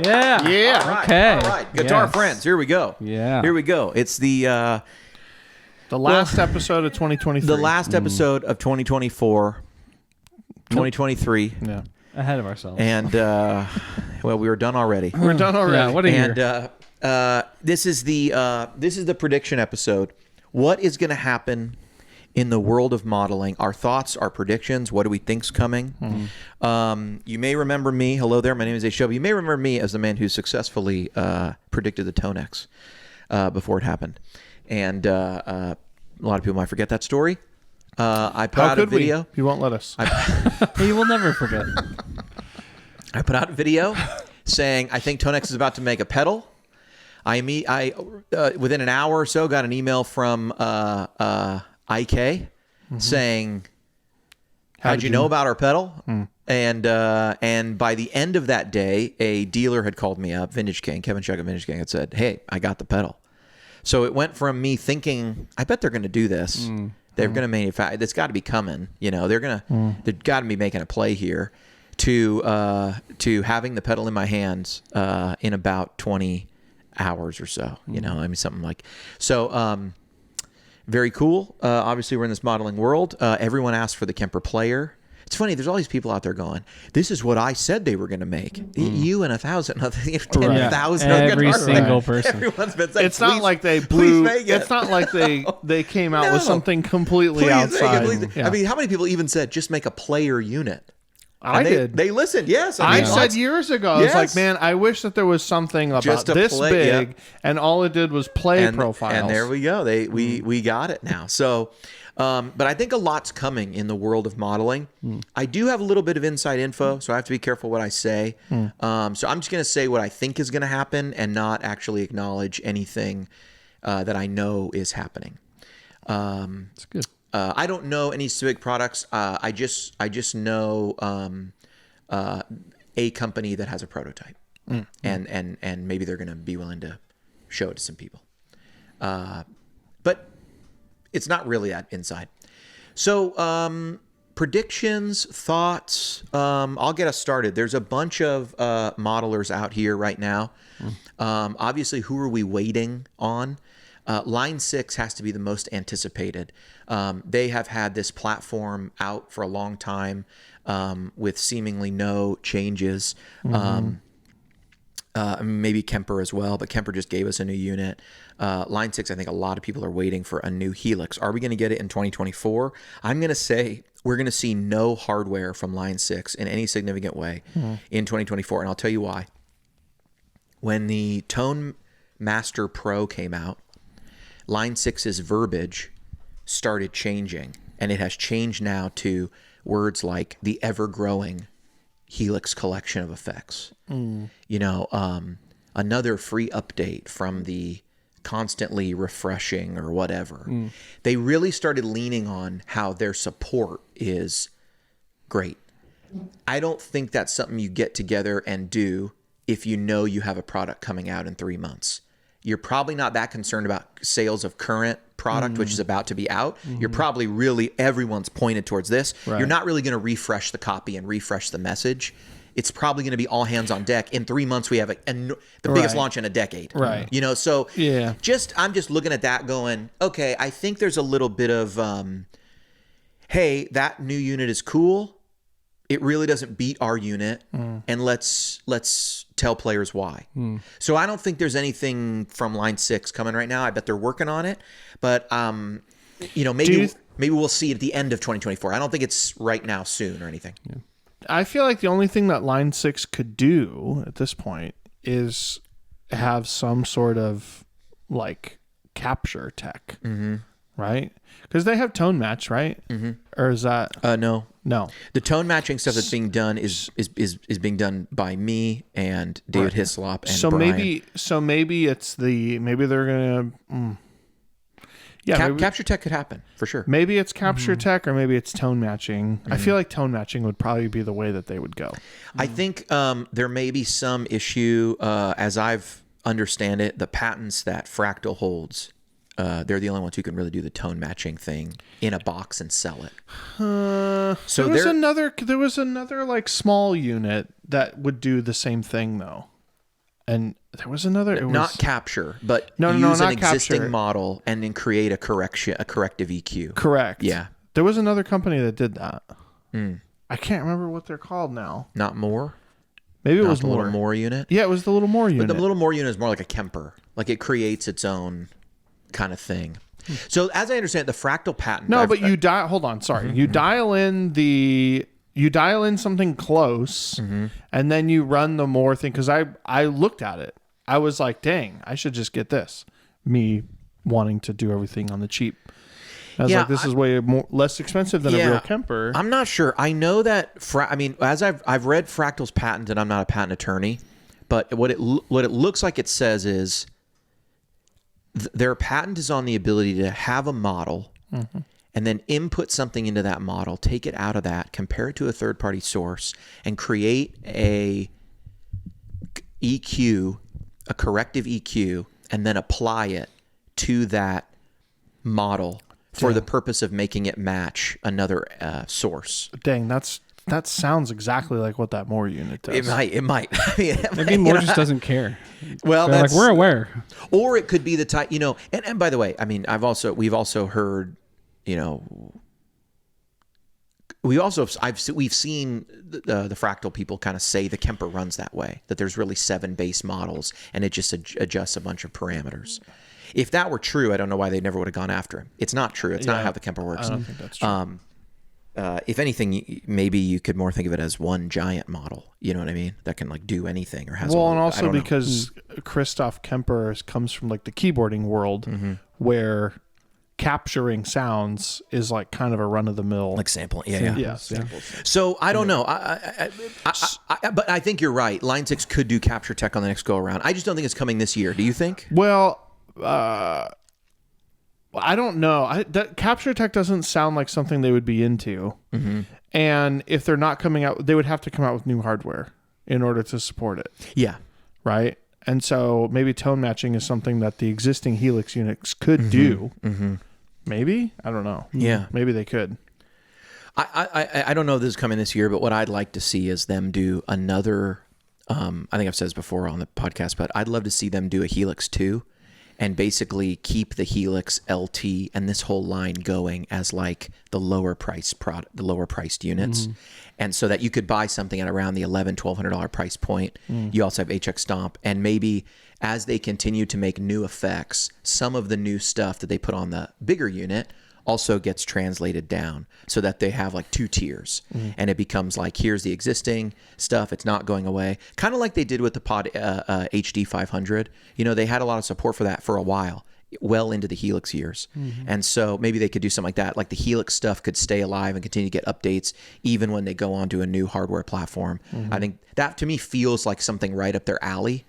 Yeah. Yeah. All right. Okay. All right. Guitar Yes. friends. Here we go. Yeah. Here we go. It's the last episode of 2023. the last episode of 2024, 2023, Yeah. Ahead of ourselves. and well, we were done already. We're done already. Yeah, what a year. And this is the prediction episode. What is going to happen in the world of modeling? Our thoughts, our predictions. What do we think's coming? You may remember me. Hello there. My name is Ace. You may remember me as the man who successfully predicted the Tonex before it happened. And a lot of people might forget that story. I put out a video. You won't let us. You will never forget. I put out a video saying I think Tonex is about to make a pedal. I within an hour or so got an email from IK saying, "How'd you know about our pedal?" And by the end of that day, a dealer had called me up, Vintage King, Kevin Shuck at Vintage King, had said, "Hey, I got the pedal." So it went from me thinking, I bet they're going to do this. They're going to manufacture. It's got to be coming. You know, they've got to be making a play here. To having the pedal in my hands in about 20 hours or so. You know, I mean, something like so. Very cool. Obviously, we're in this modeling world. Everyone asked for the Kemper Player. It's funny. There's all these people out there going, "This is what I said they were going to make." You and 1,000 other, 10,000 other Every guitar single players. person. Everyone's been saying, It's not "Please- like they please blew. make it." It's not like they came out No. with something completely Please make it, outside. please. Yeah. I mean, how many people even said just make a player unit? I And did. They listened. Yes, I mean, said lots- years ago, I was like, Yes. man, I wish that there was something about Just a this play- big, yeah. and all it did was play and, profiles. And there we go. We got it now. So, but I think a lot's coming in the world of modeling. I do have a little bit of inside info, so I have to be careful what I say. So I'm just going to say what I think is going to happen and not actually acknowledge anything that I know is happening. It's good. I don't know any specific products. I just know a company that has a prototype, and maybe they're going to be willing to show it to some people. But it's not really that inside. So predictions, thoughts. I'll get us started. There's a bunch of modelers out here right now. Obviously, who are we waiting on? Line 6 has to be the most anticipated. They have had this platform out for a long time with seemingly no changes. Maybe Kemper as well, but Kemper just gave us a new unit. Line 6, I think a lot of people are waiting for a new Helix. Are we going to get it in 2024? I'm going to say we're going to see no hardware from Line 6 in any significant way in 2024, and I'll tell you why. When the Tone Master Pro came out, Line 6's verbiage started changing, and it has changed now to words like the ever-growing Helix collection of effects. You know, another free update from the constantly refreshing or whatever. They really started leaning on how their support is great. I don't think that's something you get together and do if you know you have a product coming out in 3 months. You're probably not that concerned about sales of current product, which is about to be out. You're probably really, everyone's pointed towards this. Right. You're not really going to refresh the copy and refresh the message. It's probably going to be all hands on deck. In 3 months, we have the biggest Right. launch in a decade. Right. You know, so Yeah. I'm just looking at that going, okay, I think there's a little bit of, hey, that new unit is cool. It really doesn't beat our unit, and let's tell players why. So I don't think there's anything from Line 6 coming right now. I bet they're working on it, but you know, maybe we'll see it at the end of 2024. I don't think it's right now, soon, or anything. Yeah. I feel like the only thing that Line 6 could do at this point is have some sort of like capture tech, right? Because they have tone match, right? Or is that No. no? The tone matching stuff that's being done is being done by me and David Hislop and So Brian. maybe it's maybe they're gonna. Yeah, Capture tech could happen for sure. maybe it's capture tech or maybe it's tone matching. I feel like tone matching would probably be the way that they would go. I think there may be some issue, as I've understand it, the patents that Fractal holds. They're the only ones who can really do the tone matching thing in a box and sell it. So there was another like small unit that would do the same thing though. and there was another. It Not was capture, but No, use an not existing capture. model and then create a corrective EQ. correct. Yeah. There was another company that did that. Mm. I can't remember what they're called now. Not more. Maybe it Not was the more. little more unit. Yeah, it was the little more unit. But the little more unit is more like a Kemper. Like it creates its own kind of thing. So as I understand it, the fractal patent. no, I've- but you dial. Hold on, sorry. You dial in something close, and then you run the more thing. Because I looked at it. I was like, dang, I should just get this. Me wanting to do everything on the cheap. I was Yeah, like, this is way less expensive than a real Kemper. I'm not sure. I know that. As I've read Fractal's patent, and I'm not a patent attorney, but what it looks like it says is their patent is on the ability to have a model and then input something into that model, take it out of that, compare it to a third-party source, and create a EQ, a corrective EQ, and then apply it to that model for the purpose of making it match another source. Dang, that sounds exactly like what that more unit does. It might. I mean, Maybe more just doesn't care. Well, They're like, that's we're aware. or it could be the type, and by the way, I mean, we've also heard, we've seen the Fractal people kind of say the Kemper runs that way, that there's really 7 base models and it just adjusts a bunch of parameters. If that were true, I don't know why they never would have gone after him. It's not true. It's not how the Kemper works. I don't think that's true. If anything, maybe you could more think of it as one giant model. You know what I mean? That can like do anything or has. Well, all, and I also don't know. because Christoph Kemper comes from like the keyboarding world, where capturing sounds is like kind of a run of the mill. like sampling, yeah. yeah. So I don't know. But I think you're right. Line 6 could do capture tech on the next go around. I just don't think it's coming this year. Do you think? Well, I don't know. That capture tech doesn't sound like something they would be into. And if they're not coming out, they would have to come out with new hardware in order to support it, Yeah. right? And so maybe tone matching is something that the existing Helix units could do. Maybe, I don't know. Yeah. Maybe they could. I don't know if this is coming this year, but what I'd like to see is them do another. I think I've said this before on the podcast, but I'd love to see them do a Helix 2 and basically keep the Helix LT and this whole line going as like the lower priced units. And so that you could buy something at around the $1,100-$1,200 price point. You also have HX Stomp, and maybe as they continue to make new effects, some of the new stuff that they put on the bigger unit also gets translated down so that they have like 2 tiers, and it becomes like, here's the existing stuff, it's not going away, kind of like they did with the Pod HD 500. They had a lot of support for that for a while, well into the Helix years. And so maybe they could do something like that, like the Helix stuff could stay alive and continue to get updates even when they go on to a new hardware platform. I think that to me feels like something right up their alley.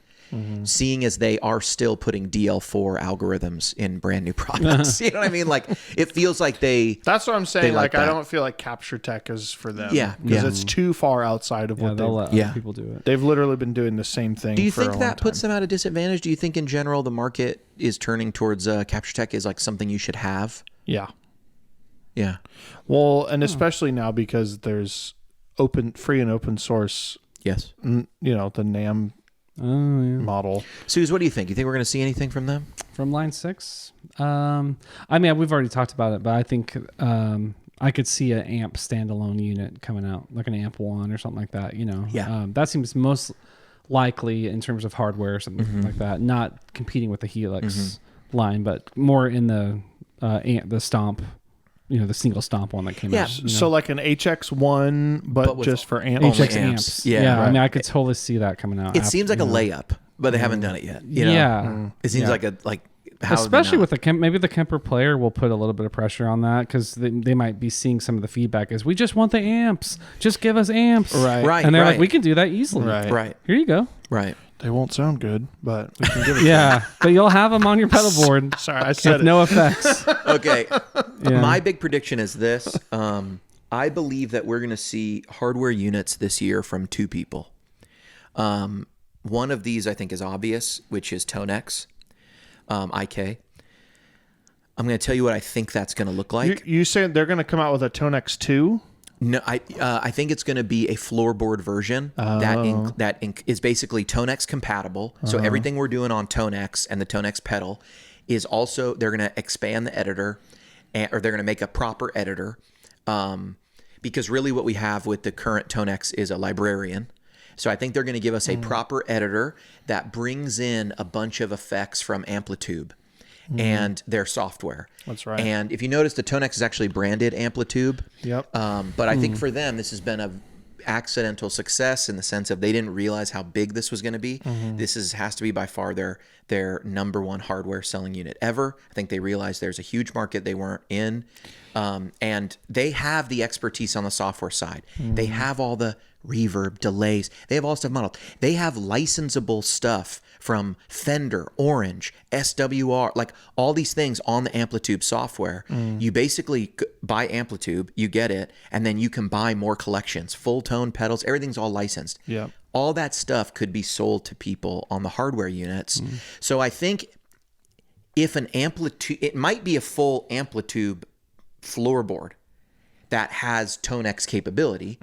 Seeing as they are still putting DL4 algorithms in brand new products. You know what I mean? Like, it feels like That's what I'm saying. like I that. don't feel like capture tech is for them. Yeah. Because Yeah. it's too far outside of Yeah, what they'll let they've... other people do it. They've literally been doing the same thing. Do you for a think long that puts time. them at a disadvantage? Do you think in general the market is turning towards capture tech is like something you should have? Yeah. Yeah. Well, and especially now because there's free and open source, Yes. the NAM Oh, yeah. model. Suze, what do you think? You think we're going to see anything from them? From Line 6? I mean, we've already talked about it, but I think I could see an AMP standalone unit coming out, like an AMP 1 or something like that, Yeah. That seems most likely in terms of hardware or something like that, not competing with the Helix line, but more in the Stomp, the single Stomp one that came Yeah, out. So like an HX1, but with just for AMP. only HX amps. amps. Yeah, I right. mean, I could totally see that coming out. It seems like a layup, but they haven't done it yet. You know? Yeah. It seems Yeah. like how would they Especially not? with maybe the Kemper player will put a little bit of pressure on that because they might be seeing some of the feedback is we just want the amps, just give us amps, Right. And they're right. like, we can do that easily, Right. Right. Here you go, Right. They won't sound good, but we can give it yeah, but you'll have them on your pedal board Sorry, I said with it. no effects. Okay. Yeah. My big prediction is this. I believe that we're going to see hardware units this year from 2 people. One of these I think is obvious, which is Tonex, IK. I'm going to tell you what I think that's going to look like. You saying they're going to come out with a Tonex 2? No, I think it's going to be a floorboard version that is basically Tonex compatible. So everything we're doing on Tonex and the Tonex pedal is also, they're going to expand the editor, or they're going to make a proper editor, because really what we have with the current Tonex is a librarian. So I think they're going to give us a proper editor that brings in a bunch of effects from Amplitube and their software. That's right. And if you notice, the Tonex is actually branded Amplitube. Yep. But I think for them, this has been a accidental success in the sense of they didn't realize how big this was going to be. This has to be by far their number one hardware selling unit ever. I think they realized there's a huge market they weren't in. And they have the expertise on the software side. They have all the reverb, delays. They have all stuff modeled. They have licensable stuff from Fender, Orange, SWR, like all these things on the Amplitube software. You basically buy Amplitube, you get it, and then you can buy more collections, full tone pedals, everything's all licensed. Yep. All that stuff could be sold to people on the hardware units. So I think if an Amplitube, it might be a full Amplitube floorboard that has Tonex capability.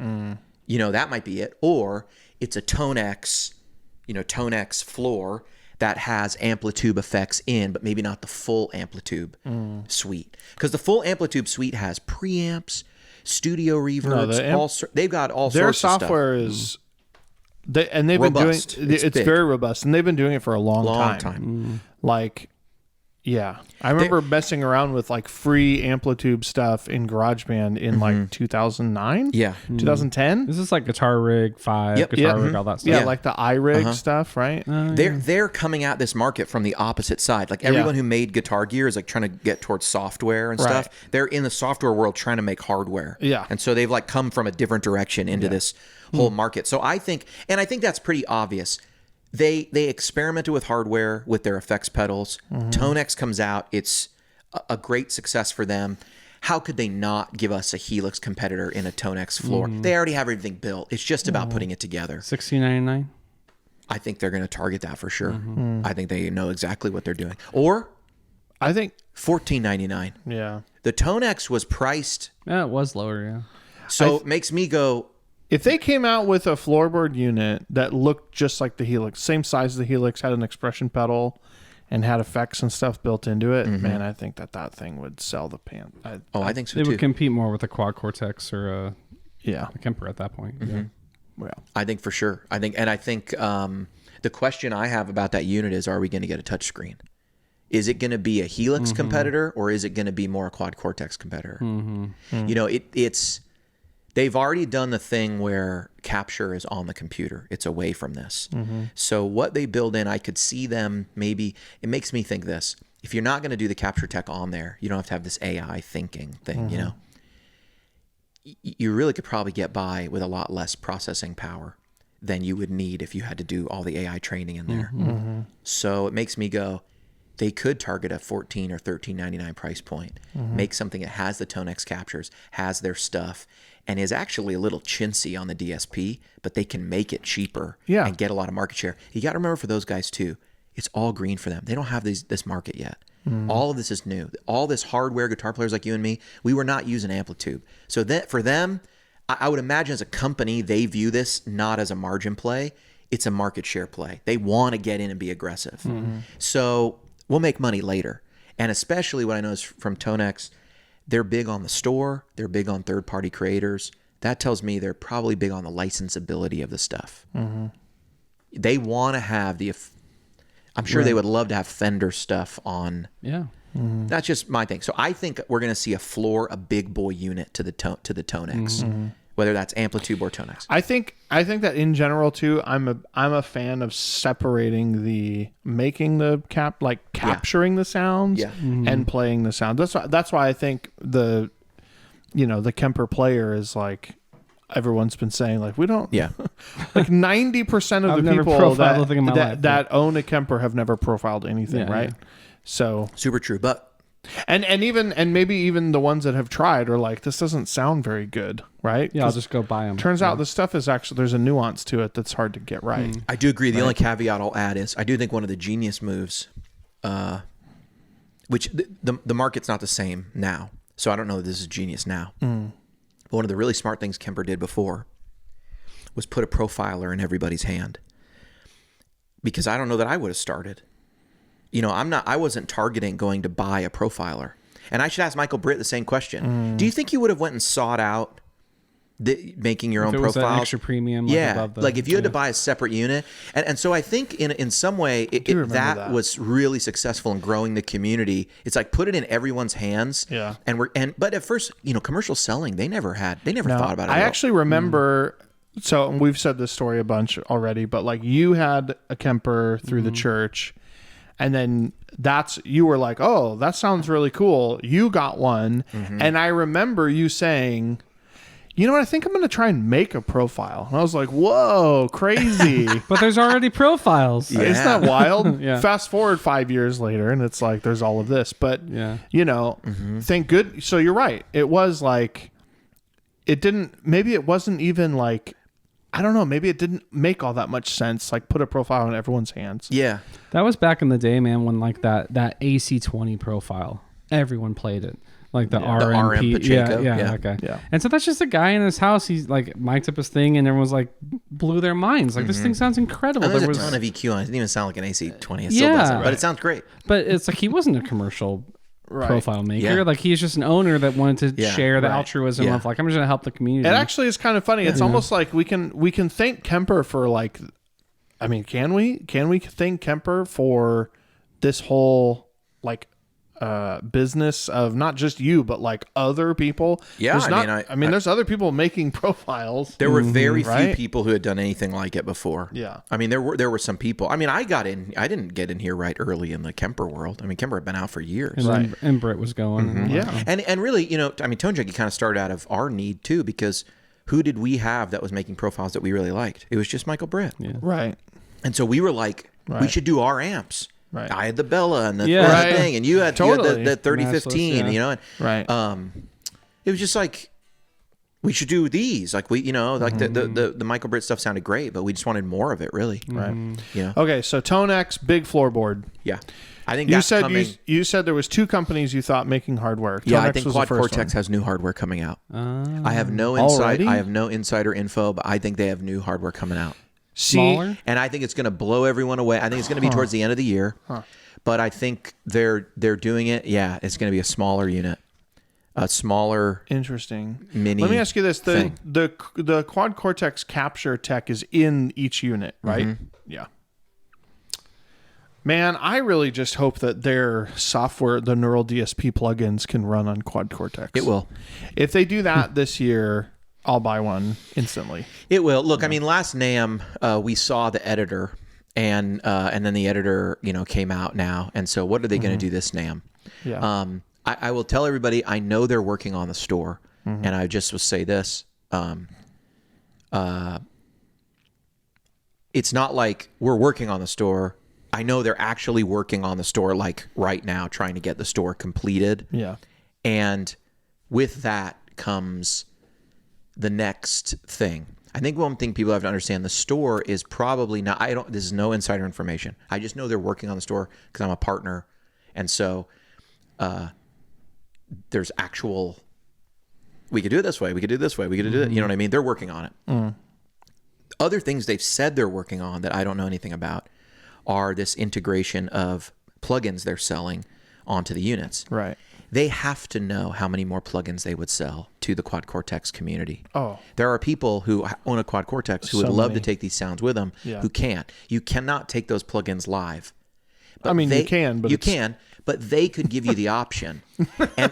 You know, that might be it. Or it's a Tonex, Tonex floor that has Amplitube effects in, but maybe not the full Amplitube suite. Because the full Amplitube suite has preamps, studio reverbs, they've got all sorts of stuff. Their software is, they've Robust. been doing it's very robust, and they've been doing it for a long time. Like, yeah, I remember messing around with like free Amplitube stuff in GarageBand in like 2009, 2010. This is like Guitar Rig 5, Guitar Rig, all that stuff. Yeah, like the iRig stuff, right? They're coming at this market from the opposite side. Like everyone who made Guitar Gear is like trying to get towards software and stuff. They're in the software world trying to make hardware. Yeah. And so they've like come from a different direction into this whole market. So I think that's pretty obvious. They experimented with hardware with their effects pedals. Tonex comes out. It's a great success for them. How could they not give us a Helix competitor in a Tonex floor? They already have everything built. It's just about putting it together. $16.99. I think they're going to target that for sure. I think they know exactly what they're doing. Or I think $14.99. Yeah. The Tonex was priced. Yeah, it was lower, yeah. So it makes me go, if they came out with a floorboard unit that looked just like the Helix, same size as the Helix, had an expression pedal, and had effects and stuff built into it, man, I think that thing would sell the pants. I think so It too. would compete more with a Quad Cortex or a Yeah. Kemper at that point. Well, I think for sure. I think the question I have about that unit is, are we going to get a touchscreen? Is it going to be a Helix competitor, or is it going to be more a Quad Cortex competitor? It's they've already done the thing where capture is on the computer. It's away from this. So what they build in, I could see them maybe, it makes me think this. If you're not going to do the capture tech on there, you don't have to have this AI thinking thing, You really could probably get by with a lot less processing power than you would need if you had to do all the AI training in there. So it makes me go, they could target a $14 or $13.99 price point, make something that has the Tonex captures, has their stuff, and is actually a little chintzy on the DSP, but they can make it cheaper and get a lot of market share. You got to remember, for those guys too, it's all green for them. They don't have this market yet. All of this is new. All this hardware, guitar players like you and me, we were not using Amplitube. So that for them, I would imagine as a company, they view this not as a margin play. It's a market share play. They want to get in and be aggressive. So we'll make money later. And especially what I know is from Tonex, they're big on the store. They're big on third-party creators. That tells me they're probably big on the licensability of the stuff. They want to have I'm sure they would love to have Fender stuff on. Yeah. That's just my thing. So I think we're going to see a big boy unit to the Tonex, whether that's Amplitube or Tonex. I think that in general too, I'm a fan of separating making the capturing the sounds and playing the sound. That's why I think the Kemper player is like, everyone's been saying, like, we don't like 90% of the people that own a Kemper have never profiled anything, right? Yeah. So super true. But and maybe even the ones that have tried are like, this doesn't sound very good, right? Yeah, I'll just go buy them. Turns out the stuff is actually, there's a nuance to it that's hard to get right. I do agree. The only caveat I'll add is I do think one of the genius moves, which the market's not the same now, so I don't know that this is genius now. one of the really smart things Kemper did before was put a profiler in everybody's hand. Because I don't know that I would have started. I wasn't targeting going to buy a profiler. And I should ask Michael Britt the same question. Do you think you would have went and sought out making your own If it was profiles? an extra premium, like Yeah, above the, like if you had to buy a separate unit. And so I think in some way remember that that. was really successful in growing the community. It's like put it in everyone's hands. Yeah. But at first, commercial selling, they never No, thought about it. I at all. actually remember. So we've said this story a bunch already, but like you had a Kemper through the church, and then you were like, "Oh, that sounds really cool." You got one, and I remember you saying, "You know what? I think I'm going to try and make a profile." And I was like, "Whoa, crazy!" But there's already profiles. Yeah. Isn't that wild? Yeah. Fast forward 5 years later, and it's like there's all of this. But Yeah. thank good. So you're right. It was like it didn't. Maybe it wasn't even like. I don't know. Maybe it didn't make all that much sense. Like put a profile in everyone's hands. Yeah. That was back in the day, man, when like that AC20 profile, everyone played it. Like the RMP. Pacheco, Yeah, yeah. okay. Yeah. And so that's just a guy in his house. He's like mic'd up his thing and everyone's like blew their minds. Like this thing sounds incredible. And there's There a was, ton of EQ on it. It doesn't even sound like an AC20. It still Yeah. doesn't, but Right. it sounds great. but it's like he wasn't a commercial profile maker. Yeah. Like he's just an owner that wanted to Yeah. share the Right. altruism Yeah. of like I'm just gonna help the community. It actually is kind of funny. It's almost like we can thank Kemper for like. I mean, can we thank Kemper for this whole like business of not just you but like other people? Yeah, There's I mean, there's other people making profiles. There were very few right? people who had done anything like it before. Yeah. I mean, there were some people. I mean, I didn't get in here right early in the Kemper world. I mean, Kemper had been out for years. and Britt was going. And Yeah. And really, I mean, Tone Junkie kind of started out of our need too, because who did we have that was making profiles that we really liked? It was just Michael Britt. Yeah. Right. And so we were like, we Right. should do our amps. Right. I had the Bella and the Yeah. Right. thing, and you had Totally. the 3015, Matchless, yeah. and Right. it was just like we should do these. Like like the Michael Britt stuff sounded great, but we just wanted more of it, really. Right. Yeah. Okay. So Tone X big floorboard. Yeah. I think You that's said coming. you said there was two companies you thought making hardware. Yeah, Tone I X think was Quad the first Cortex one. has new hardware coming out. I have no Already? I have no insider info, but I think they have new hardware coming out. Smaller. And I think it's going to blow everyone away. I think it's going to be towards the end of the year. But I think they're doing it. Yeah, it's going to be a smaller unit. A smaller Interesting. mini. Let me ask you this: thing. the Quad Cortex capture tech is in each unit, right? Mm-hmm. Yeah. Man, I really just hope that their software, the Neural DSP plugins, can run on Quad Cortex. It will. If they do that this year, I'll buy one instantly. It will. Look, I mean, last NAMM, we saw the editor, and then the editor, came out now. And so, what are they going to do this NAMM? Yeah. I will tell everybody. I know they're working on the store, and I just will say this: it's not like we're working on the store. I know they're actually working on the store, like right now, trying to get the store completed. Yeah. And with that comes the next thing. I think one thing people have to understand: the store is probably not. This is no insider information. I just know they're working on the store because I'm a partner, and so there's actual. We could do it this way. We could do it this way. We could do it. You know what I mean? They're working on it. Other things they've said they're working on that I don't know anything about are this integration of plugins they're selling onto the units. Right. They have to know how many more plugins they would sell to the Quad Cortex community. Oh. There are people who own a Quad Cortex who would So love many. to take these sounds with them Yeah. who can't. You cannot take those plugins live. But I mean, you can, but you it's- can, but they could give you the option.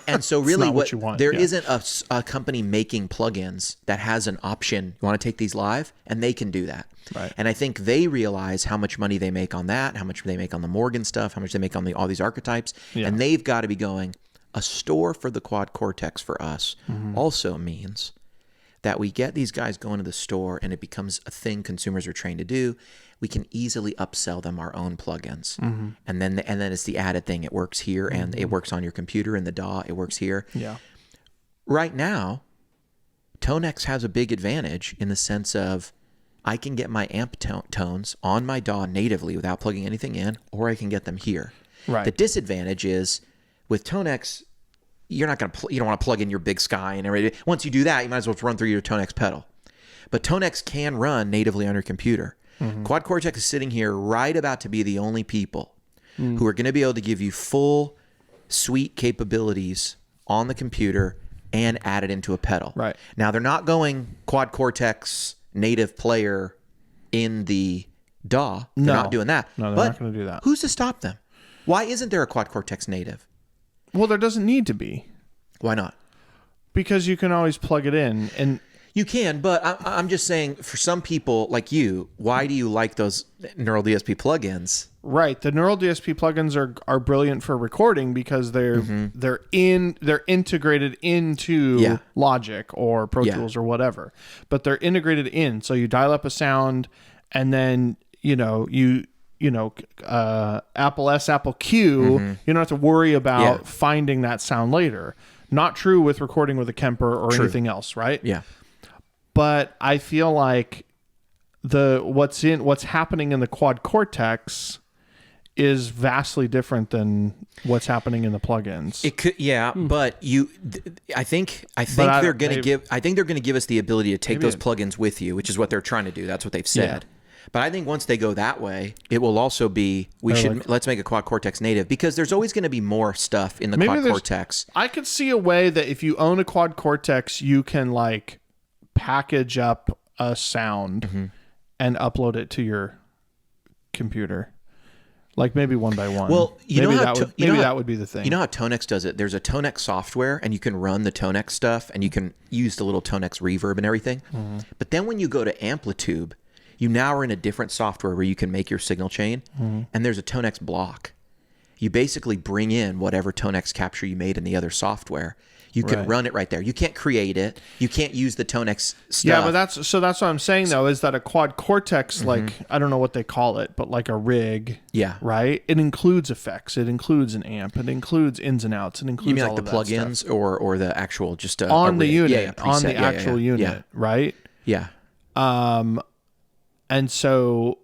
And so really not what you want, there yeah. isn't a company making plugins that has an option. You want to take these live? And they can do that. Right. And I think they realize how much money they make on that, how much they make on the Morgan stuff, how much they make on all these archetypes. Yeah. And they've got to be going, a store for the Quad Cortex for us Mm-hmm. also means that we get these guys going to the store and it becomes a thing consumers are trained to do. We can easily upsell them our own plugins. Mm-hmm. And then it's the added thing. It works here and it works on your computer in the DAW. It works here. Yeah. Right now, Tonex has a big advantage in the sense of I can get my amp tones on my DAW natively without plugging anything in, or I can get them here. Right. The disadvantage is with Tonex, you're not going to you don't want to plug in your big Sky and everything. Once you do that, you might as well run through your Tonex pedal. But Tonex can run natively on your computer. Quad Cortex is sitting here right about to be the only people who are going to be able to give you full suite capabilities on the computer and add it into a pedal. Right. Now, they're not going Quad Cortex native player in the DAW. They're not doing that. No, they're but not going to do that. Who's to stop them? Why isn't there a Quad Cortex native? Well, there doesn't need to be, Why not? because you can always plug it in. And You can, but I'm just saying, for some people like you, why do you like those Neural DSP plugins? right, the Neural DSP plugins are brilliant for recording because they're integrated into Yeah. Logic or Pro Yeah. Tools or whatever. But they're integrated in, so you dial up a sound, and then Apple S, Apple Q, you don't have to worry about finding that sound later. Not true with recording with a Kemper or anything else, right? Yeah. But I feel like what's happening in the Quad Cortex is vastly different than what's happening in the plugins. It could, but I think they're going to give us the ability to take those plugins with you, which is what they're trying to do. That's what they've said. But I think once they go that way, it will also be let's make a Quad Cortex native, because there's always going to be more stuff in the Quad Cortex. I could see a way that if you own a Quad Cortex, you can like package up a sound and upload it to your computer. Like maybe one by one. Well, that would be the thing. You know how Tonex does it? There's a Tonex software, and you can run the Tonex stuff, and you can use the little Tonex reverb and everything. But then when you go to Amplitube, you now are in a different software where you can make your signal chain, and there's a Tonex block. You basically bring in whatever Tonex capture you made in the other software. You can run it right there. You can't create it. You can't use the Tonex stuff. Yeah, but that's what I'm saying though, is that a Quad Cortex, like I don't know what they call it, but like a rig. Yeah. Right? It includes effects. It includes an amp. It includes ins and outs. It includes You mean like all the of that plugins stuff. or the actual just On the rig? unit, Yeah, on preset. the actual unit, Yeah. right? Yeah. And so,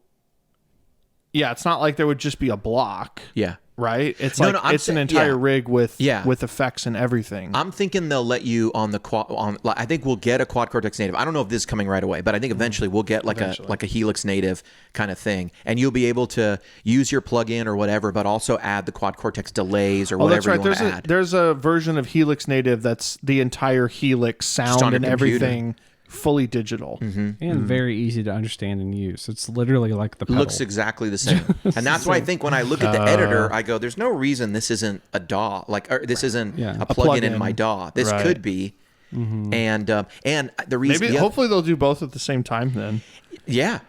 yeah, it's not like there would just be a block, Yeah. right? It's No, like no, I'm it's an saying- entire yeah. rig with Yeah. effects and everything. I'm thinking they'll let you on the quad. I think we'll get a Quad Cortex native. I don't know if this is coming right away, but I think eventually we'll get like a Helix native kind of thing, and you'll be able to use your plugin or whatever, but also add the Quad Cortex delays or whatever you want to add. There's a version of Helix Native that's the entire Helix sound on your and computer. everything fully digital. And very easy to understand and use. It's literally like the pedal. Looks exactly the same, and that's why I think when I look at the editor, I go, "There's no reason this isn't a DAW, or this isn't a plugin in my DAW. This Right. could be." And the reason, Maybe hopefully they'll do both at the same time then. yeah,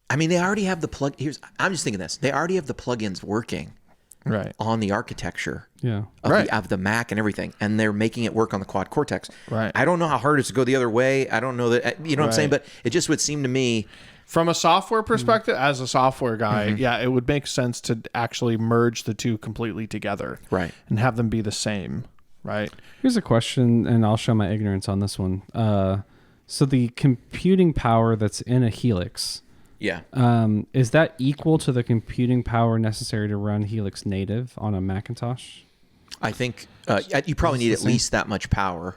I mean they already have the plug. I'm just thinking this. They already have the plugins working Right. on the architecture Yeah. of the Mac and everything, and they're making it work on the Quad Cortex. Right. I don't know how hard it is to go the other way. I don't know that, you know what I'm saying, Right. but it just would seem to me. From a software perspective, as a software guy, yeah, it would make sense to actually merge the two completely together. Right. And have them be the same. Right. Here's a question, and I'll show my ignorance on this one. So the computing power that's in a Helix, Yeah. is that equal to the computing power necessary to run Helix native on a Macintosh? I think you probably need at least that much power,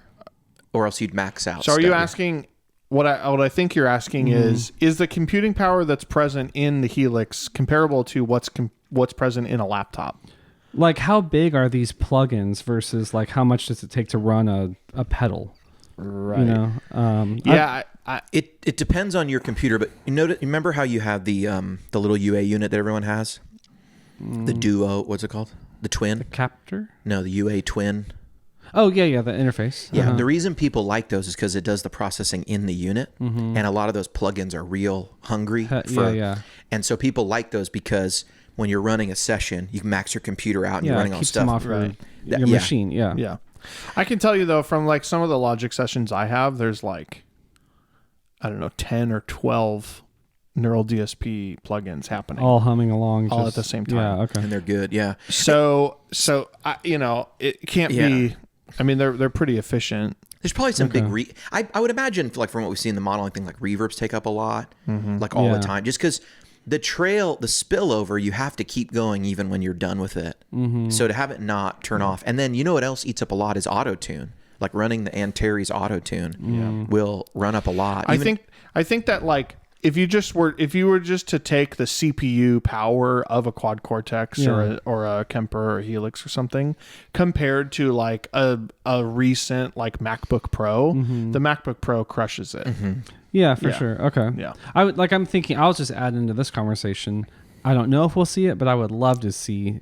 or else you'd max out. So are you stuff. asking what I think you're asking is the computing power that's present in the Helix comparable to what's present in a laptop? Like, how big are these plugins versus like how much does it take to run a pedal? Right. You know. Yeah. It depends on your computer, but remember how you have the little UA unit that everyone has, the Duo. What's it called? The Twin? Captor? No, the UA Twin. Oh yeah, the interface. Yeah, the reason people like those is because it does the processing in the unit, and a lot of those plugins are real hungry. Yeah. And so people like those because when you're running a session, you can max your computer out and you're running it on keeps stuff. them off your machine. Yeah. Yeah. I can tell you though, from like some of the Logic sessions I have, there's like, I don't know, 10 or 12 Neural DSP plugins happening. All humming along. All at the same time. Yeah. Okay. And they're good. Yeah. So it can't be, I mean, they're pretty efficient. There's probably some big I would imagine, like from what we see in the modeling thing, like reverbs take up a lot, like all the time, just because the spillover, you have to keep going even when you're done with it. So to have it not turn off. And then you know what else eats up a lot is auto tune. Like running the Antares auto tune will run up a lot. I think that like if you were just to take the CPU power of a quad cortex or a Kemper or Helix or something compared to like a recent like MacBook Pro, the MacBook Pro crushes it. Yeah, for sure. Okay. Yeah. I'm thinking, I'll just add into this conversation. I don't know if we'll see it, but I would love to see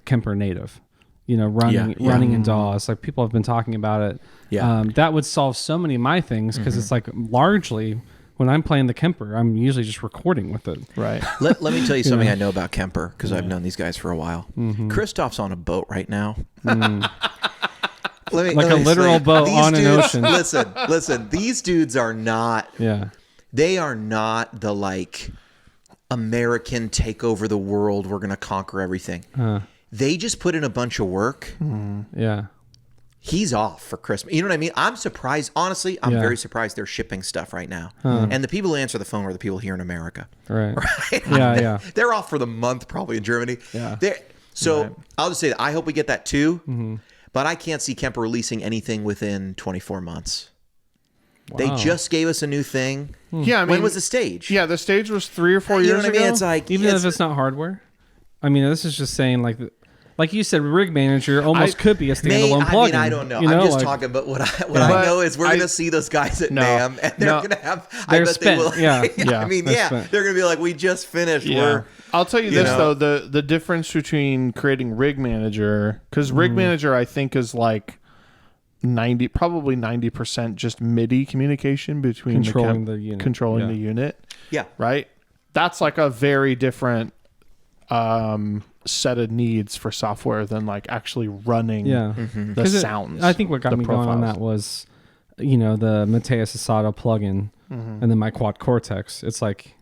Kemper native, running in DAWs. Like people have been talking about it. Yeah. That would solve so many of my things because it's like largely when I'm playing the Kemper, I'm usually just recording with it. Right. Let me tell you something I know about Kemper because I've known these guys for a while. Christoph's on a boat right now. Let me literal boat on an ocean. Listen. These dudes are not. Yeah. They are not the like American take over the world. We're gonna conquer everything. They just put in a bunch of work. Yeah. He's off for Christmas. You know what I mean? I'm surprised. Honestly, I'm very surprised they're shipping stuff right now. And the people who answer the phone are the people here in America. Right. Right? Yeah. They're off for the month probably in Germany. Yeah. I'll just say that I hope we get that too. But I can't see Kemper releasing anything within 24 months. Wow. They just gave us a new thing. Yeah, I mean, when was the stage? Yeah, the stage was 3 or 4 years You know what ago. I mean? It's like Even if it's not hardware. I mean, this is just saying like you said, Rig Manager almost could be a standalone plugin. I don't know. I'm just talking, but what I know is we're going to see those guys at NAMM, and they're going to have. I bet spent. they will. Yeah. I mean, they're going to be like, we just finished. Yeah. I'll tell you this though, the difference between creating Rig Manager, because Rig Manager I think is like 90% just MIDI communication between controlling the unit. Controlling the unit. Yeah. Right? That's like a very different set of needs for software than like actually running the sounds. I think what got me going on that was, the Mateus Asado plugin and then my Quad Cortex. It's like,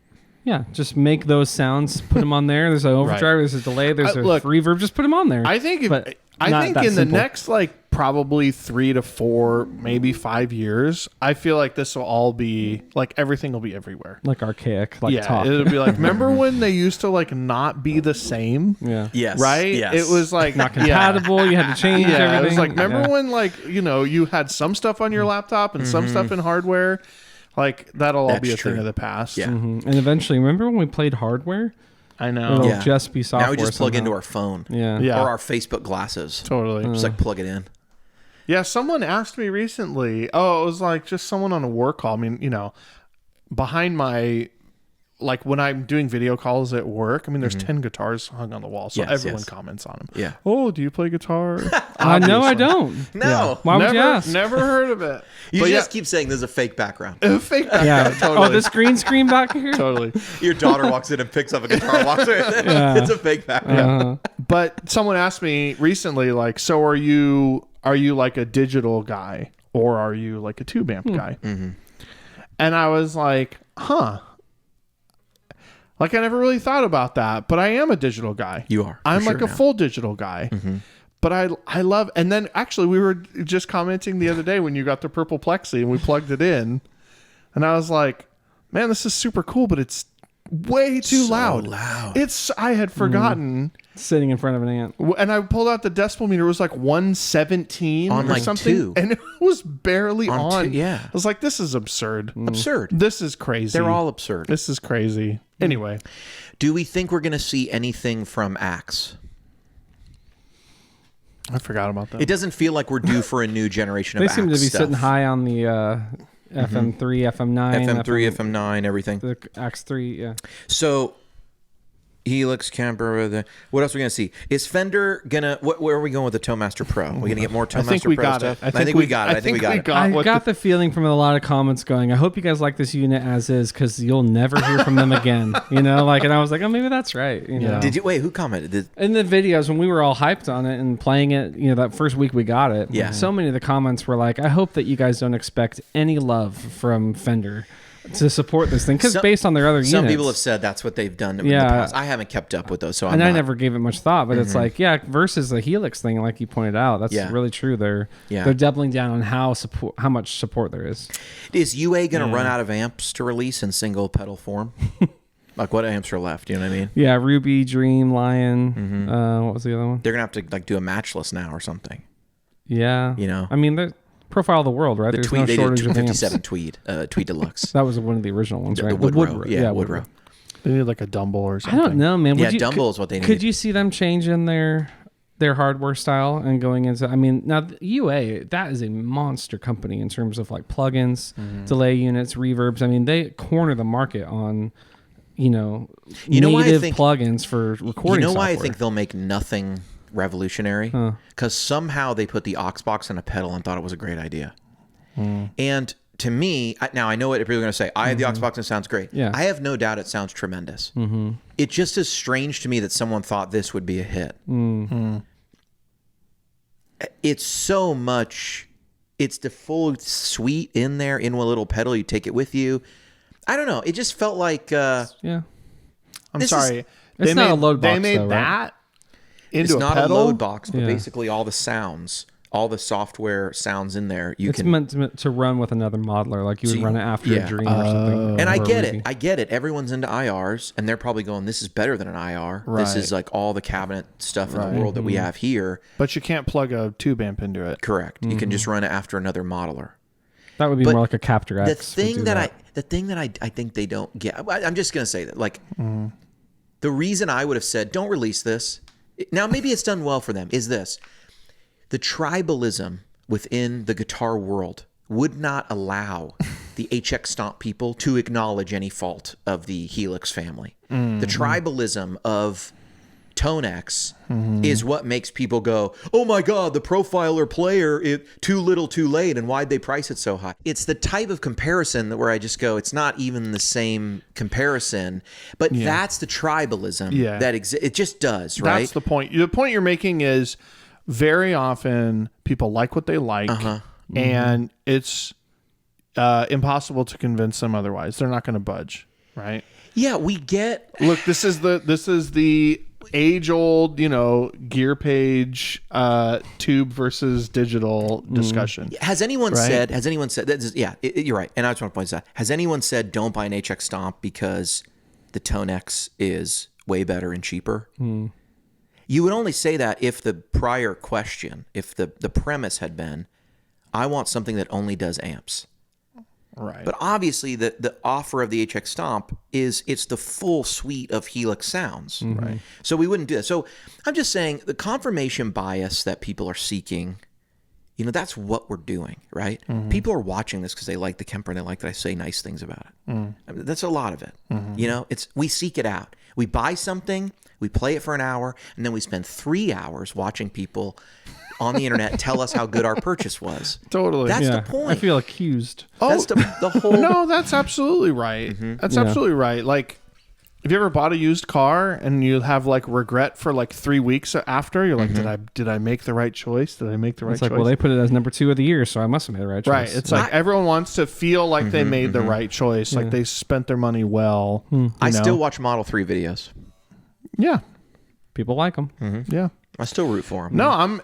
just make those sounds, put them on there. There's an overdrive, there's a delay, there's a reverb. Just put them on there. I think in the next like probably 3 to 4, maybe 5 years, I feel like this will all be like everything will be everywhere. Like archaic, like talk. It'll be like, remember when they used to like not be the same? Yeah. Yes. Right? Yes. It was like not compatible. You had to change everything. It was like, remember when like, you had some stuff on your laptop and some stuff in hardware? Like that'll all be a thing of the past. Yeah. And eventually, remember when we played hardware? I know. It'll just be software. Now we just plug somehow. into our phone. Yeah. Or our Facebook glasses. Totally. Just like plug it in. Yeah, someone asked me recently. Oh, it was like just someone on a work call. I mean, behind my, like when I'm doing video calls at work, I mean, there's 10 guitars hung on the wall, so everyone comments on them. Yeah. Oh, do you play guitar? No, I don't. No. Yeah. Why would you ask? Never heard of it. You just keep saying there's a fake background. Fake background. Yeah. Totally. Oh, this green screen back here? Totally. Your daughter walks in and picks up a guitar and walks away. It's a fake background. But someone asked me recently, like, so are you like a digital guy or are you like a tube amp guy? And I was like, like I never really thought about that, but I am a digital guy. You are. I'm like a full digital guy. But I love, and then actually we were just commenting the other day when you got the purple Plexi and we plugged it in, and I was like, man, this is super cool, but it's way too loud. I had forgotten. Sitting in front of an amp. And I pulled out the decibel meter. It was like 117 on or like something. 2. And it was barely on. Yeah. I was like, this is absurd. Absurd. This is crazy. They're all absurd. This is crazy. Anyway. Do we think we're going to see anything from Axe? I forgot about that. It doesn't feel like we're due for a new generation of They Axe seem to be stuff. sitting high on the FM3, FM9. FM3, FM9, everything. The Axe3, yeah. So, Helix, Kemper, what else are we going to see? Is Fender going to... Where are we going with the Towmaster Pro? We're going to get more Towmaster Pro stuff? I think we got it. I think we got it. I got the feeling from a lot of comments going, I hope you guys like this unit as is because you'll never hear from them again. And I was like, oh, maybe that's right. Did you... Wait, who commented? In the videos, when we were all hyped on it and playing it, that first week we got it, so many of the comments were like, I hope that you guys don't expect any love from Fender to support this thing because based on their other units. Some people have said that's what they've done in the past. I haven't kept up with those, so I never gave it much thought. But it's like, versus the Helix thing, like you pointed out, that's really true. They're doubling down on how much support there is. Is UA going to run out of amps to release in single pedal form? Like what amps are left? You know what I mean? Yeah, Ruby, Dream, Lion. What was the other one? They're gonna have to like do a matchless now or something. Yeah. You know? I mean, the profile of the world, right? There's no They shortage did of amps. 57 Tweed Deluxe. That was one of the original ones, right? The Woodrow. Woodrow. They need like a Dumble or something. I don't know, man. Dumble is what they need. Could you see them changing their hardware style and going into? I mean, now UA, that is a monster company in terms of like plugins, delay units, reverbs. I mean, they corner the market on, native plugins for recording. Why I think they'll make nothing revolutionary? Because somehow they put the Oxbox in a pedal and thought it was a great idea. And to me, now I know what people are going to say. I have the Oxbox and it sounds great. Yeah. I have no doubt it sounds tremendous. It just is strange to me that someone thought this would be a hit. It's so much. It's the full suite in there in one little pedal. You take it with you. I don't know. It just felt like. Yeah. I'm sorry. It's not a load box. They made though, that into it's a not pedal? a load box, but basically all the sounds, all the software sounds in there. It's meant to run with another modeler, like you would run it after a Dream or something. And I get it. I get it. Everyone's into IRs, and they're probably going, this is better than an IR. Right. This is like all the cabinet stuff in the world that we have here. But you can't plug a tube amp into it. Correct. You can just run it after another modeler. That would be more like a Capture X. The thing that I think they don't get, I'm just going to say that, like, the reason I would have said, don't release this, now maybe it's done well for them, is this. The tribalism within the guitar world would not allow the HX Stomp people to acknowledge any fault of the Helix family. The tribalism of Tonex is what makes people go, oh my God, the Profiler player, too little too late, and why'd they price it so high? It's the type of comparison that where I just go, it's not even the same comparison, but that's the tribalism that exists. It just does, right? That's the point. The point you're making is very often people like what they like, and it's impossible to convince them otherwise. They're not going to budge, right? Yeah, we get. Look, this is the age-old, gear page tube versus digital discussion. Has anyone said? You're right. And I just want to point this out. Has anyone said don't buy an HX Stomp because the Tonex is way better and cheaper? You would only say that if the prior question, if the premise had been, I want something that only does amps. Right. But obviously the offer of the HX Stomp is it's the full suite of Helix sounds. Right. So we wouldn't do that. So I'm just saying the confirmation bias that people are seeking, that's what we're doing, right? People are watching this because they like the Kemper and they like that I say nice things about it. I mean, that's a lot of it. We seek it out. We buy something, we play it for an hour, and then we spend 3 hours watching people on the internet tell us how good our purchase was. Totally. That's the point. I feel accused. That's the whole. No, that's absolutely right. That's absolutely right. Like, have you ever bought a used car and you have like regret for like 3 weeks after? You're like, did I make the right choice? Did I make the right choice? It's like, well, they put it as number 2 of the year, so I must have made the right choice. Right. It's like everyone wants to feel like they made the right choice, like they spent their money well. I still watch Model 3 videos. Yeah. People like them. Yeah. I still root for them. No, I'm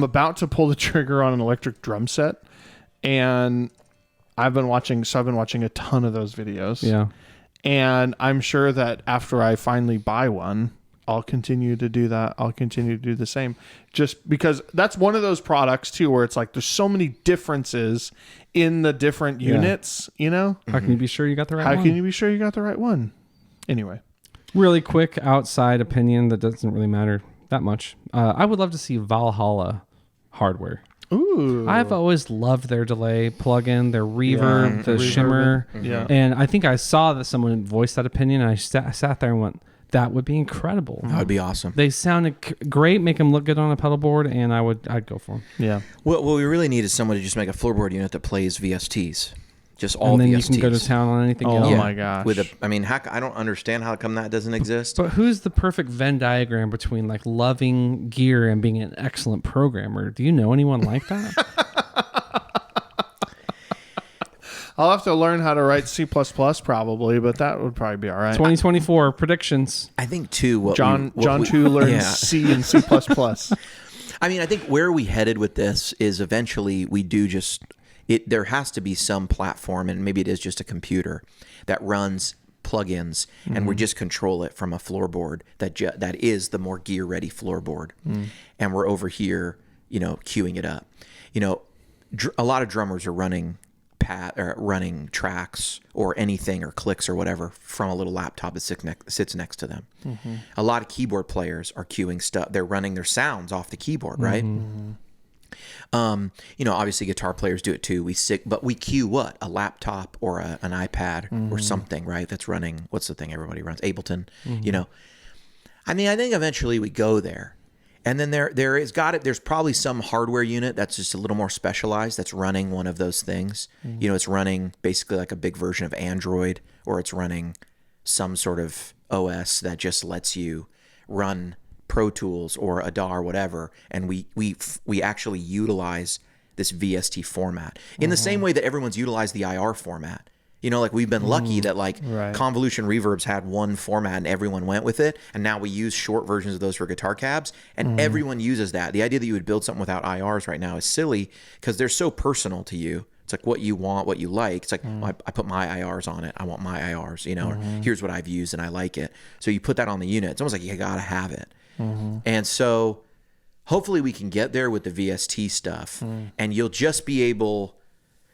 about to pull the trigger on an electric drum set, and I've been watching a ton of those videos. Yeah. And I'm sure that after I finally buy one, I'll continue to do that. I'll continue to do the same, just because that's one of those products too, where it's like, there's so many differences in the different units, How can you be sure you got the right How one? can you be sure you got the right one? Anyway. Really quick outside opinion that doesn't really matter that much. I would love to see Valhalla hardware. Ooh. I've always loved their delay plugin, their reverb, the shimmer. Yeah. And I think I saw that someone voiced that opinion, and I sat there and went, that would be incredible. That would be awesome. They sounded great, make them look good on a pedal board, and I'd go for them. Yeah. What we really need is someone to just make a floorboard unit that plays VSTs. Just all and then VSTs. you can go to town on anything else. Oh my gosh. I don't understand how come that doesn't exist. But who's the perfect Venn diagram between like loving gear and being an excellent programmer? Do you know anyone like that? I'll have to learn how to write C++ probably, but that would probably be all right. 2024 predictions. I think too. John Chu learns C and C++. I mean, I think where we headed with this is eventually we do just there has to be some platform, and maybe it is just a computer that runs plugins, and we just control it from a floorboard that is the more gear ready floorboard, and we're over here, queuing it up. A lot of drummers are running running tracks or anything or clicks or whatever from a little laptop that sits next to them. A lot of keyboard players are queuing stuff. They're running their sounds off the keyboard, right? Obviously guitar players do it too. But we cue what? A laptop or an iPad or something, right? That's running. What's the thing everybody runs? Ableton. I think eventually we go there. And then there's probably some hardware unit that's just a little more specialized that's running one of those things. It's running basically like a big version of Android, or it's running some sort of OS that just lets you run Pro Tools or a DAW or whatever, and we actually utilize this VST format in the same way that everyone's utilized the IR format. We've been lucky that Convolution Reverb's had one format and everyone went with it, and now we use short versions of those for guitar cabs, and everyone uses that. The idea that you would build something without IRs right now is silly because they're so personal to you. It's like what you want, what you like. It's like, well, I put my IRs on it. I want my IRs, or here's what I've used and I like it. So you put that on the unit. It's almost like you gotta have it. And so hopefully we can get there with the VST stuff, and you'll just be able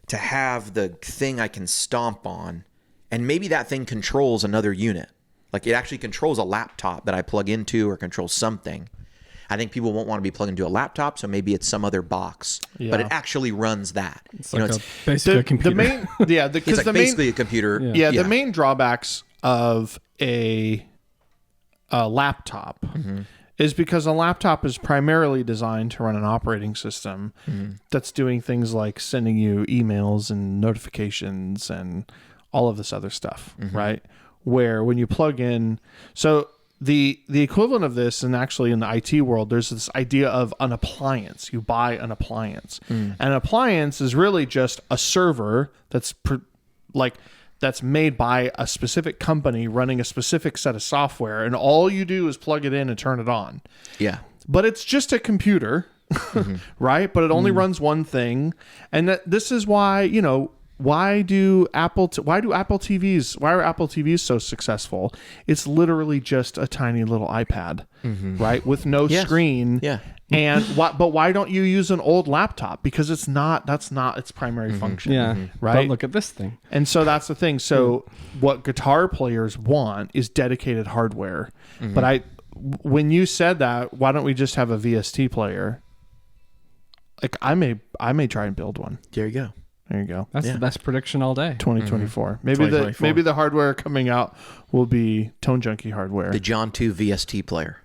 to have the thing I can stomp on, and maybe that thing controls another unit. Like it actually controls a laptop that I plug into or controls something. I think people won't want to be plugged into a laptop, so maybe it's some other box, but it actually runs that. It's basically a computer. It's like basically a computer. The main drawbacks of a laptop is because a laptop is primarily designed to run an operating system that's doing things like sending you emails and notifications and all of this other stuff, right? Where when you plug in, so the equivalent of this, and actually in the IT world, there's this idea of an appliance. You buy an appliance. An appliance is really just a server that's that's made by a specific company running a specific set of software, and all you do is plug it in and turn it on. Yeah. But it's just a computer, right? But it only runs one thing. And this is why, why are Apple TVs so successful? It's literally just a tiny little iPad, right? With no screen. Yeah. And but why don't you use an old laptop? Because that's not its primary function. Yeah. Right. But look at this thing. And so that's the thing. So what guitar players want is dedicated hardware. But when you said that, why don't we just have a VST player? Like I may try and build one. There you go. There you go. That's the best prediction all day. 2024. Maybe the hardware coming out will be Tone Junkie hardware. The John 2 VST player.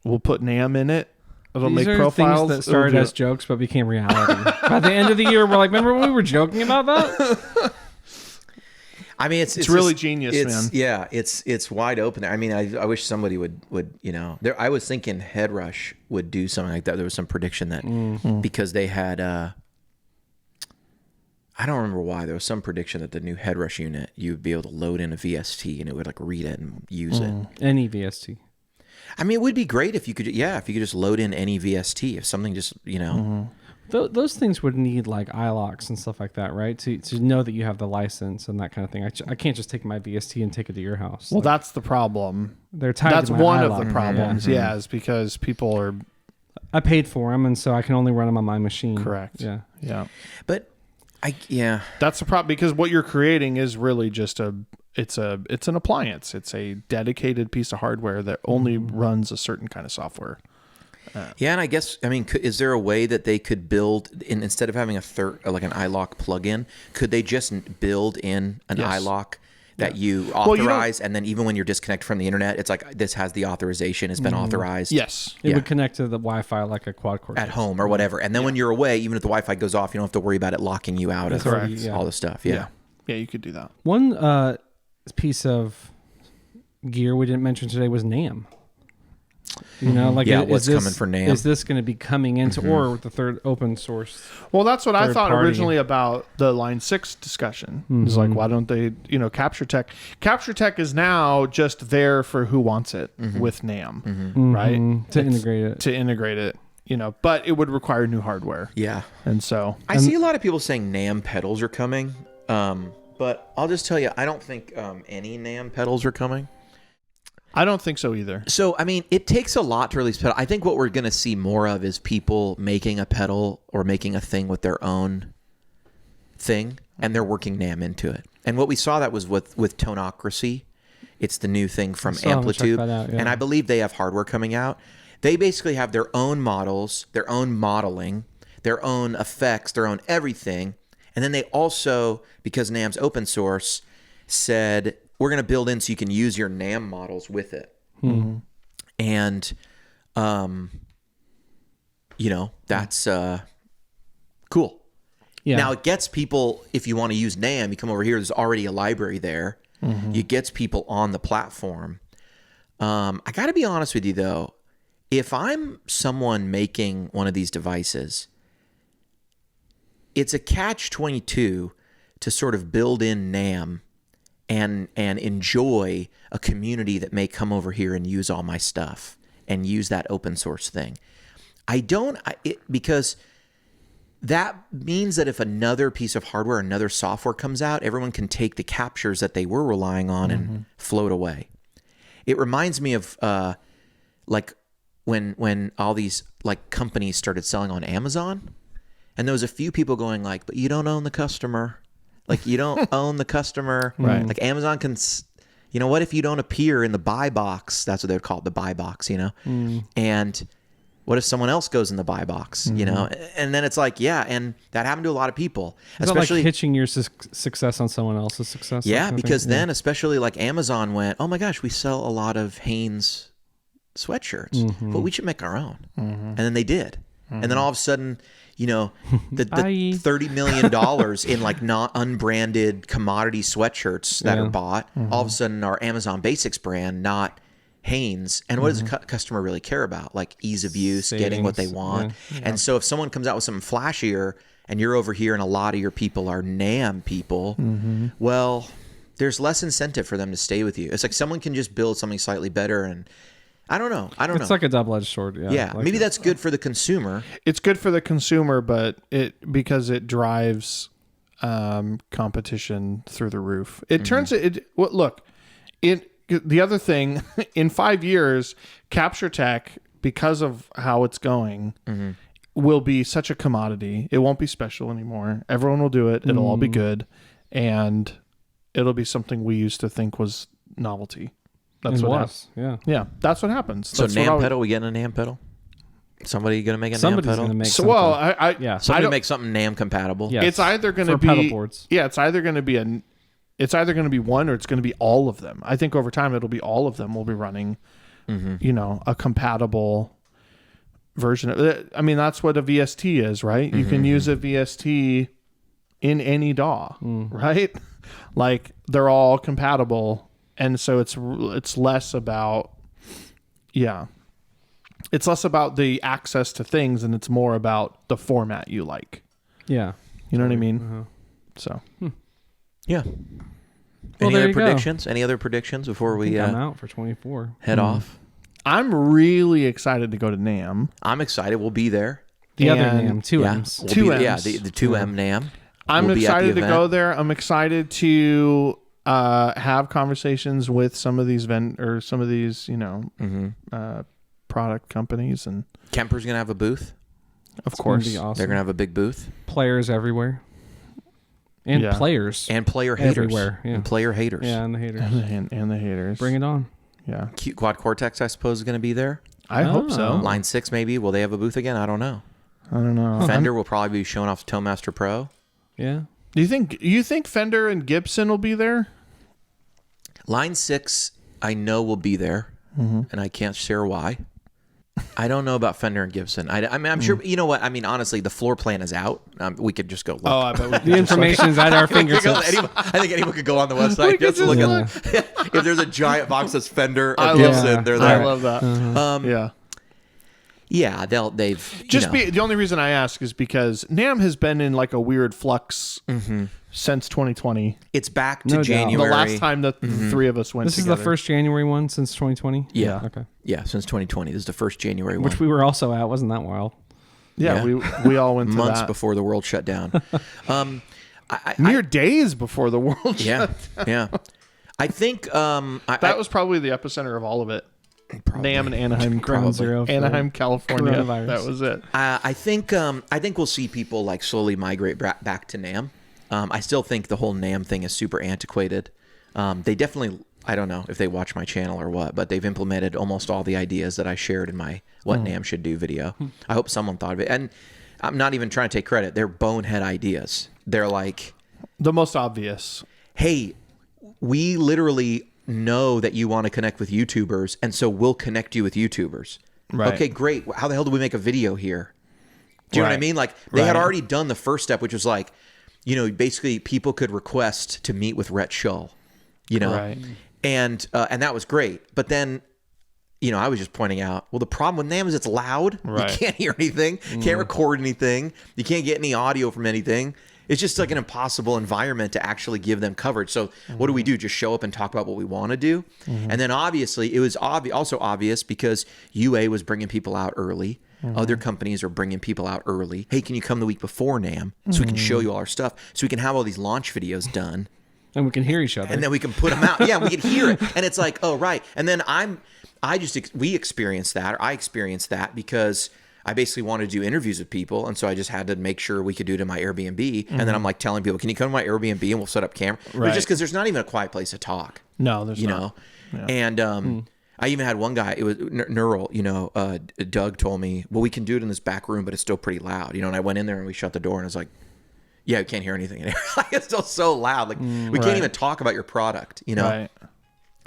We'll put NAMM in it. It'll These make are profiles things that started as jokes but became reality. By the end of the year, we're like, remember when we were joking about that? I mean, it's really genius, man. Yeah, it's wide open. I mean, I wish somebody would I was thinking Headrush would do something like that. There was some prediction that because they had I don't remember why. There was some prediction that the new Headrush unit, you would be able to load in a VST and it would like read it and use it. Any VST. I mean, it would be great if you could just load in any VST. If something just, Those things would need like iLocks and stuff like that, right? To know that you have the license and that kind of thing. I can't just take my VST and take it to your house. Well, that's the problem. They're tied That's to my one iLock. of the problems, is because people are... I paid for them, and so I can only run them on my machine. Correct. Yeah. But, that's the problem, because what you're creating is really just it's an appliance. It's a dedicated piece of hardware that only runs a certain kind of software. And I guess, is there a way that they could build, instead of having an iLock plugin, could they just build in an iLock that you authorize, and then even when you're disconnected from the internet, it's like, this has the authorization, it's been authorized. Yes. It would connect to the Wi-Fi like a quad core. At home or whatever. And then when you're away, even if the Wi-Fi goes off, you don't have to worry about it locking you out of all the stuff. Yeah, you could do that. One piece of gear we didn't mention today was NAMM. What's coming for NAMM? Is this going to be coming into or with the third open source? Well, that's what I thought originally about the Line 6 discussion. It's like, why don't they, Capture Tech? Capture Tech is now just there for who wants it with NAMM, right? To integrate it. To integrate it. but it would require new hardware. Yeah. And so I see a lot of people saying NAMM pedals are coming. But I'll just tell you, I don't think any NAMM pedals are coming. I don't think so either. So, I mean, it takes a lot to release pedal. I think what we're going to see more of is people making a pedal or making a thing with their own thing, and they're working NAMM into it. And what we saw that was with Tonocracy. It's the new thing from Amplitude. And I believe they have hardware coming out. They basically have their own models, their own modeling, their own effects, their own everything. And then they also, because NAMM's open source, said, we're going to build in so you can use your NAMM models with it. Mm-hmm. And, that's cool. Yeah. Now, it gets people, if you want to use NAMM, you come over here, there's already a library there. Mm-hmm. It gets people on the platform. I got to be honest with you, though. If I'm someone making one of these devices, it's a catch-22 to sort of build in NAMM and enjoy a community that may come over here and use all my stuff and use that open source thing. Because that means that if another piece of hardware, another software comes out, everyone can take the captures that they were relying on and float away. It reminds me of like when all these like companies started selling on Amazon, and there was a few people going like, but you don't own the customer. Like, you don't own the customer. Right. Like, Amazon can, what if you don't appear in the buy box? That's what they're called, the buy box, And what if someone else goes in the buy box, And then it's like, yeah, and that happened to a lot of people. It's especially like hitching your success on someone else's success. Yeah, because then especially like Amazon went, oh my gosh, we sell a lot of Hanes sweatshirts, but we should make our own. And then they did. And then all of a sudden, the $30 million in like not unbranded commodity sweatshirts that are bought, all of a sudden our Amazon Basics brand, not Hanes. And what does the customer really care about? Like ease of use, savings, getting what they want. Yeah. And so if someone comes out with something flashier and you're over here and a lot of your people are NAMM people, well, there's less incentive for them to stay with you. It's like someone can just build something slightly better, and I don't know. It's like a double-edged sword. Yeah. Like maybe that's good for the consumer. It's good for the consumer, but because it drives competition through the roof. It turns it. Well, look, the other thing in 5 years, capture tech, because of how it's going, will be such a commodity. It won't be special anymore. Everyone will do it. It'll all be good, and it'll be something we used to think was novelty. That's what happens. Yeah, that's what happens. So NAMM pedal, we getting a NAMM pedal? Somebody gonna make a NAMM pedal? Gonna make something. Well, somebody make something NAMM compatible. Yes. It's either gonna be pedal boards. Yeah, it's either gonna be one or it's gonna be all of them. I think over time it'll be all of them will be running, a compatible version of it. I mean, that's what a VST is, right? You can use a VST in any DAW, right? Like, they're all compatible. And so it's less about, it's less about the access to things, and it's more about the format you like. Yeah. You know what I mean? So. Yeah. Any other predictions? Any other predictions before we I'm out for 24. Head off? I'm really excited to go to NAMM. I'm excited. We'll be there. The other NAMM, 2Ms. We'll 2Ms. Yeah, the 2M NAMM. I'm excited to go there. I'm excited to have conversations with some of these product companies, and Kemper's gonna have a booth. Of course, awesome. They're gonna have a big booth. Players everywhere, and players and player haters everywhere, and player haters. Yeah, and the haters and the haters. Bring it on. Yeah, Quad Cortex, I suppose, is gonna be there. I hope so. Line 6, maybe. Will they have a booth again? I don't know. Fender will probably be showing off Toemaster Pro. Yeah. Do you think Fender and Gibson will be there? Line 6, I know will be there, and I can't share why. I don't know about Fender and Gibson. I mean, I'm sure. You know what? I mean, honestly, the floor plan is out. We could just go look. Oh, I bet we could. The information's at our fingertips. I think anyone could go on the website just to look at. If there's a giant box that's Fender or Gibson, they're there. I love that. Yeah, they've just the only reason I ask is because NAMM has been in like a weird flux since 2020. It's back to No doubt. January. The last time that the three of us went This together. is the first January one since 2020? Yeah. Okay. Yeah, since 2020. This is the first January one. Which we were also at. Wasn't that wild? Yeah, we all went to months that. before the world shut down. Mere days before the world Yeah, yeah. I think that was probably the epicenter of all of it. Probably. NAMM and Anaheim, Ground zero for Anaheim, California. coronavirus. That was it. I think we'll see people like slowly migrate back to NAMM. I still think the whole NAMM thing is super antiquated. They definitely, I don't know if they watch my channel or what, but they've implemented almost all the ideas that I shared in my What NAMM Should Do video. I hope someone thought of it. And I'm not even trying to take credit. They're bonehead ideas. They're like, The most obvious. hey, we literally know that you want to connect with YouTubers, and so we'll connect you with YouTubers. Right. Okay, great. How the hell do we make a video here? Do you know what I Right. mean? Like, they had Right. already done the first step, which was like, basically people could request to meet with Rhett Shull, Right. and that was great. But then, I was just pointing out, well, the problem with NAMM is it's loud. Right. You can't hear anything. You can't record anything. You can't get any audio from anything. It's just like an impossible environment to actually give them coverage. So what do we do? Just show up and talk about what we want to do? And then obviously it was also obvious because UA was bringing people out early. Other companies are bringing people out early. Hey, can you come the week before NAMM so we can show you all our stuff? So we can have all these launch videos done. And we can hear each other. And then we can put them out. Yeah, we can hear it. And it's like, oh, right. And then we experienced that, or I experienced that because I basically wanted to do interviews with people. And so I just had to make sure we could do it in my Airbnb. And then I'm like telling people, can you come to my Airbnb and we'll set up camera? Right. Just because there's not even a quiet place to talk. No, there's you not. know? Yeah. And I even had one guy, it was Neural, Doug told me, well, we can do it in this back room, but it's still pretty loud. And I went in there and we shut the door and I was like, yeah, we can't hear anything in here. Like, it's still so loud. Like, we can't even talk about your product, Right.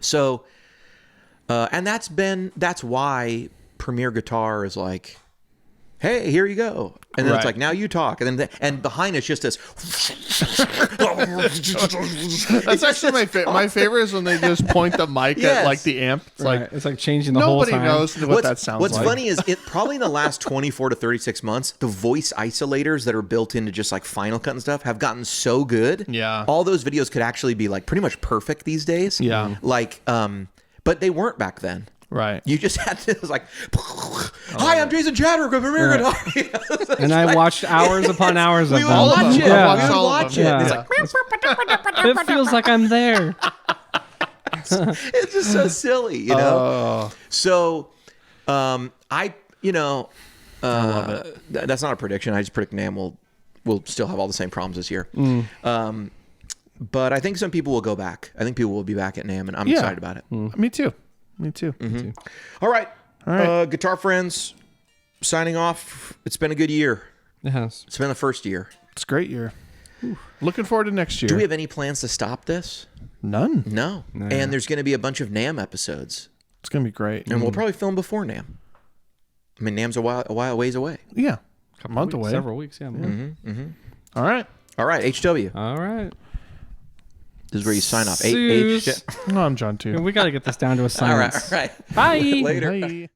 So, and that's why Premier Guitar is like, hey, here you go. And then it's like, now you talk. And then and behind it's just this. That's actually my favorite is when they just point the mic at like the amp. It's Right. like It's like changing the whole nobody time. knows what that sounds What's like. funny is it probably in the last 24 to 36 months, the voice isolators that are built into just like Final Cut and stuff have gotten so good. Yeah. All those videos could actually be like pretty much perfect these days. Yeah. Like, but they weren't back then. Right. You just had to, it was like, hi, I'm Jason Chadwick with Premier Guitar. And I watched hours upon hours of We them. would watch it. Yeah. We would all of watch them. it. Yeah. It's like, It feels like I'm there. it's just so silly, So, I love it. That's not a prediction. I just predict NAMM will still have all the same problems this year. But I think some people will go back. I think people will be back at NAMM, and I'm excited about it. Me too. Me too. All right. All right. Guitar friends, signing off. It's been a good year. It has. It's been the first year. It's a great year. Looking forward to next year. Do we have any plans to stop this? None? No. And there's going to be a bunch of NAMM episodes. It's gonna be great. And we'll probably film before NAMM. I mean, NAMM's a while ways away. Yeah. A month away. Several weeks, yeah. All right. All right, HW. All right. This is where you sign off. Zeus. H. No, I'm John too. We got to get this down to a All science. right. Bye. Later. Bye.